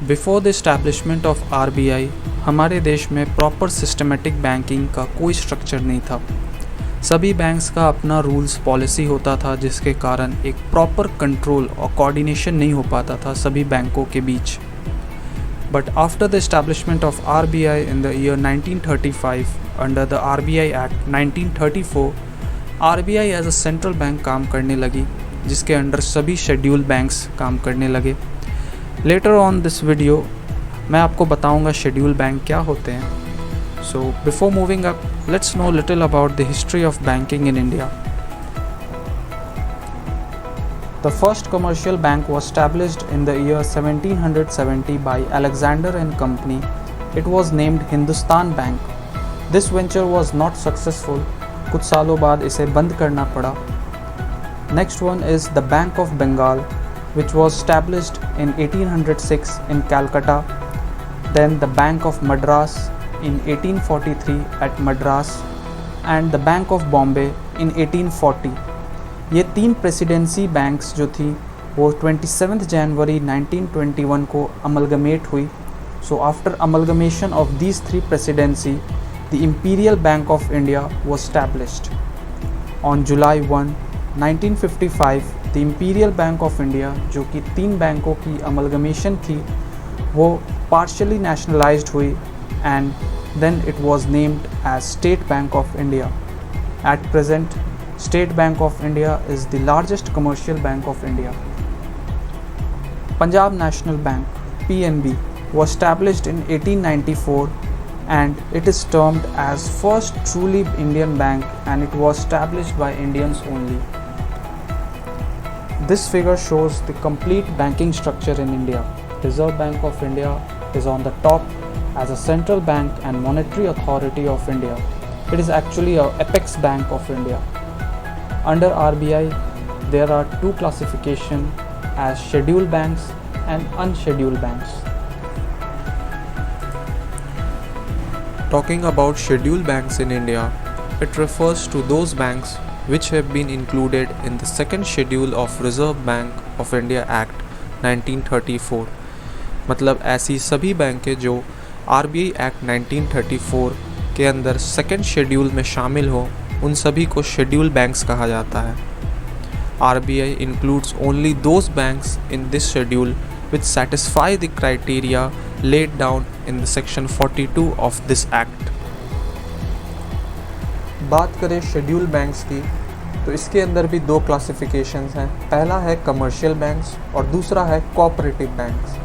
Before the establishment of RBI हमारे देश में प्रॉपर सिस्टमेटिक बैंकिंग का कोई स्ट्रक्चर नहीं था। सभी बैंक्स का अपना रूल्स पॉलिसी होता था, जिसके कारण एक प्रॉपर कंट्रोल और कोऑर्डिनेशन नहीं हो पाता था सभी बैंकों के बीच। But after the establishment of RBI in the year 1935 under the RBI act 1934, RBI as a central bank काम करने लगी, जिसके अंडर सभी शेड्यूल बैंक्स काम करने लगे। लेटर ऑन दिस वीडियो मैं आपको बताऊंगा शेड्यूल बैंक क्या होते हैं। So before moving up, let's know little about the history of banking in India. The first commercial bank was established in the year 1770 by Alexander and Company. It was named Hindustan Bank. This venture was not successful. कुछ सालों बाद इसे बंद करना पड़ा। Next one is the Bank of Bengal, which was established in 1806 in Calcutta. Then the Bank of Madras in 1843 at Madras, and the Bank of Bombay in 1840. ये तीन presidency banks जो थी वो 27 जनवरी 1921 को अमलगमेट हुई। So after amalgamation of these three presidency, the imperial bank of India was established. On July 1, 1955, the imperial bank of India, जो कि तीन बैंकों की अमलगमेशन थी, वो पार्शली नेशनलाइज्ड हुई and then it was named as State Bank of India. At present, State Bank of India is the largest commercial bank of India. Punjab National Bank (PNB) was established in 1894 and it is termed as first truly Indian bank, and it was established by Indians only. This figure shows the complete banking structure in India. Reserve Bank of India is on the top as a central bank and monetary authority of India. It is actually a apex bank of India. Under RBI, there are two classifications as scheduled banks and unscheduled banks. Talking about scheduled banks in India, it refers to those banks which have been included in the second schedule of Reserve Bank of India Act 1934. मतलब ऐसी सभी बैंकें जो RBI Act 1934 के अंदर second schedule में शामिल हो, उन सभी को शेड्यूल बैंक्स कहा जाता है। RBI includes only those banks in this schedule which satisfy the criteria laid down in the section 42 of this act. बात करें शेड्यूल बैंक्स की, तो इसके अंदर भी दो क्लासिफिकेशंस हैं। पहला है कमर्शियल बैंक्स और दूसरा है कोऑपरेटिव बैंक्स।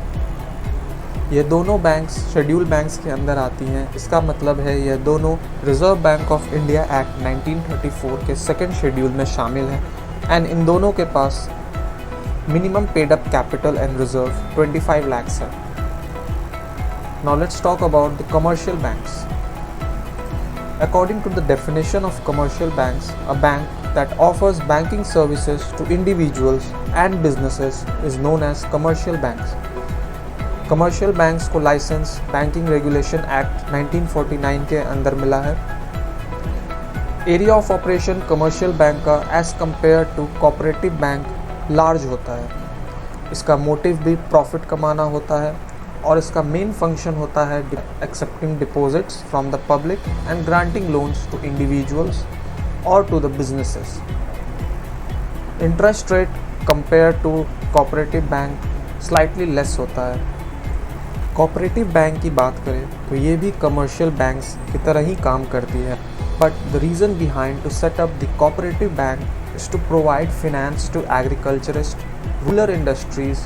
ये दोनों बैंक्स शेड्यूल बैंक्स के अंदर आती हैं। इसका मतलब है ये दोनों reserve bank of India act 1934 के सेकेंड शेड्यूल में शामिल हैं एंड इन दोनों के पास minimum paid up capital and reserve 25 lakhs है। Now let's talk about the commercial banks. According to the definition of commercial banks, a bank that offers banking services to individuals and businesses is known as commercial banks. Commercial banks को licence banking regulation act 1949 के अंदर मिला है। Area of operation commercial bank का as compare to cooperative bank large होता है। इसका motive भी प्रॉफिट कमाना होता है और इसका मेन फंक्शन होता है accepting deposits from the public and granting loans to individuals और to the businesses. Interest rate compare to cooperative bank slightly less होता है। कोऑपरेटिव बैंक की बात करें तो ये भी कमर्शियल बैंक्स की तरह ही काम करती है, but the reason behind to set up the cooperative bank is to provide finance to agriculturist, rural industries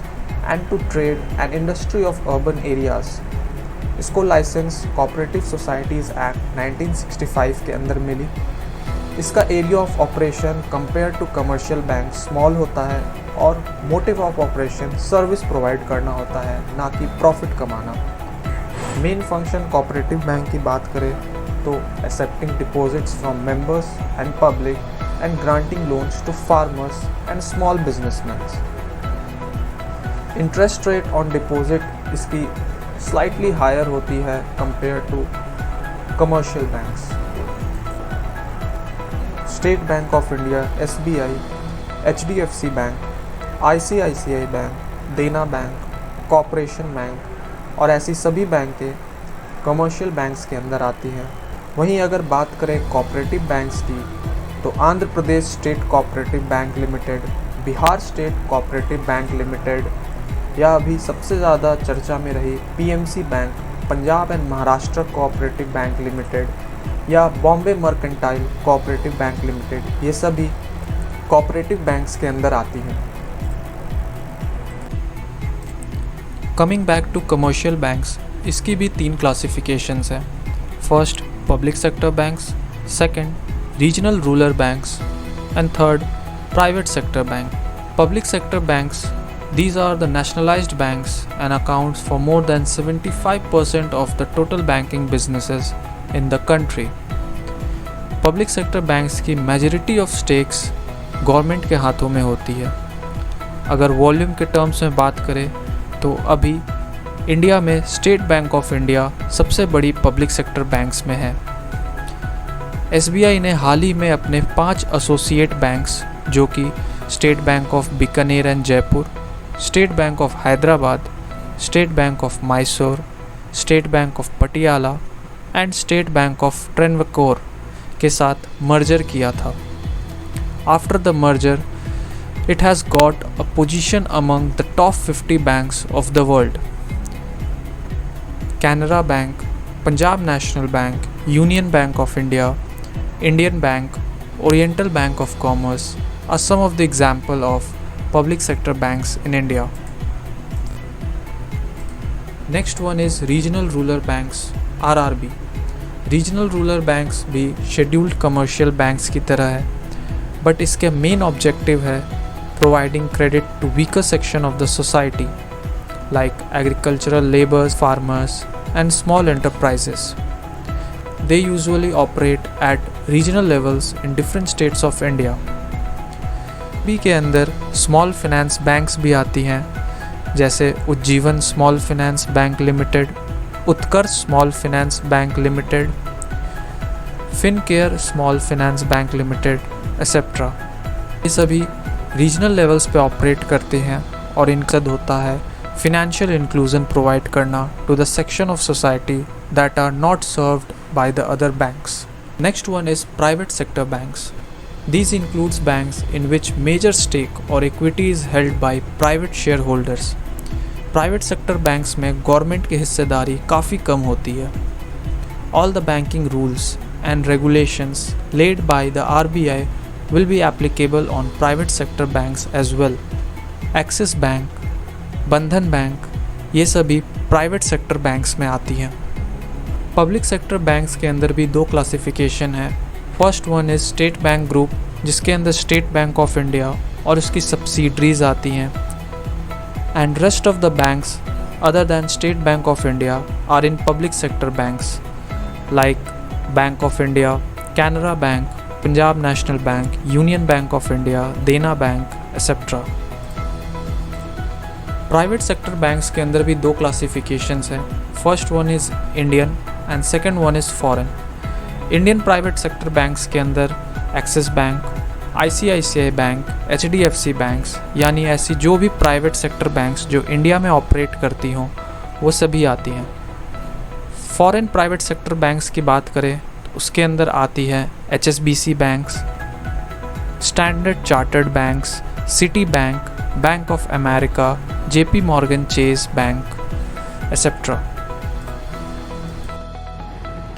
and to trade and industry of urban areas. इसको लाइसेंस कोऑपरेटिव सोसाइटीज़ एक्ट 1965 के अंदर मिली। इसका area of operation compare to commercial bank small होता है और motive of operation service provide करना होता है, ना कि प्रॉफिट कमाना। मेन फंक्शन कोऑपरेटिव बैंक की बात करें तो accepting deposits from members and public and granting loans to farmers and small businessman. Interest rate on deposit इसकी स्लाइटली हायर होती है compare to commercial banks. State bank of India SBI, HDFC bank, ICICI bank, Dena bank, corporation bank, और ऐसी सभी बैंकें commercial banks के अंदर आती हैं। वहीं अगर बात करें कोऑपरेटिव बैंक्स की, तो Andhra Pradesh state cooperative bank limited, Bihar state cooperative bank limited, या अभी सबसे ज़्यादा चर्चा में रही PMC bank, Punjab and Maharashtra cooperative bank limited, या Bombay mercantile cooperative bank limited, ये सभी कोऑपरेटिव बैंक्स के अंदर आती हैं। Coming back to commercial banks, इसकी भी 3 क्लासिफिकेशंस हैं। First public sector banks, second regional rural banks and third private sector bank. Public sector banks, these are the nationalized banks and accounts for more than 75% of the total banking businesses in the country. Public sector banks की majority of stakes government के हाथों में होती है। अगर volume के terms में बात करें तो अभी इंडिया में स्टेट बैंक ऑफ इंडिया सबसे बड़ी पब्लिक सेक्टर बैंक्स में है। SBI ने हाल ही में अपने 5 एसोसिएट बैंक्स जो कि state bank of Bikaner and Jaipur, state bank of Hyderabad, state bank of Mysore, state bank of Patiala and state bank of Travancore के साथ मर्जर किया था। After the merger it has got a position among the top 50 banks of the world. Canara Bank, Punjab National Bank, Union Bank of India, Indian Bank, Oriental Bank of Commerce are some of the example of public sector banks in India. Next one is Regional Rural Banks, RRB. Regional Rural Banks भी scheduled commercial banks की तरह है, but इसके main objective है providing credit to weaker section of the society like agricultural laborers, farmers and small enterprises. They usually operate at regional levels in different states of India. B के अंदर small finance banks भी आती हैं, जैसे Ujjivan small finance bank limited, Utkarsh small finance bank limited, Fincare small finance bank limited etcetera. ये सभी regional levels पे operate करते हैं और इनका होता है फिनेंशियल इंक्लूजन प्रोवाइड करना to the section of society that are not served by the other banks. Next one is private sector banks. These includes banks in which major stake or equity is held by private shareholders. Private sector banks में government की हिस्सेदारी काफ़ी कम होती है. All the banking rules and regulations laid by the RBI will be applicable on private sector banks as well. Axis Bank, बंधन bank, ये सभी private sector banks में आती हैं. पब्लिक सेक्टर बैंक्स के अंदर भी 2 क्लासिफिकेशन है. First one is state bank group, जिसके अंदर स्टेट बैंक ऑफ इंडिया और उसकी सब्सिडरीज आती हैं, and rest of the banks other than state bank of India are in public sector banks like bank of India, Canara bank, Punjab national bank, union bank of India, Dena bank etcetera. Private sector banks के अंदर भी 2 classifications हैं. First one is Indian and second one is foreign. Indian private sector banks के अंदर Axis bank, ICICI bank, HDFC banks, यानी ऐसी जो भी प्राइवेट सेक्टर बैंक्स जो इंडिया में ऑपरेट करती हों वो सभी आती हैं. फॉरेन प्राइवेट सेक्टर बैंक्स की बात करें तो उसके अंदर आती है HSBC banks, standard chartered banks, city bank, bank of America, JP Morgan Chase bank etcetera.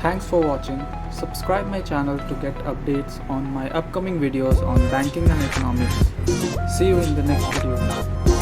Thanks for watching. Subscribe my channel to get updates on my upcoming videos on banking and economics. See you in the next video.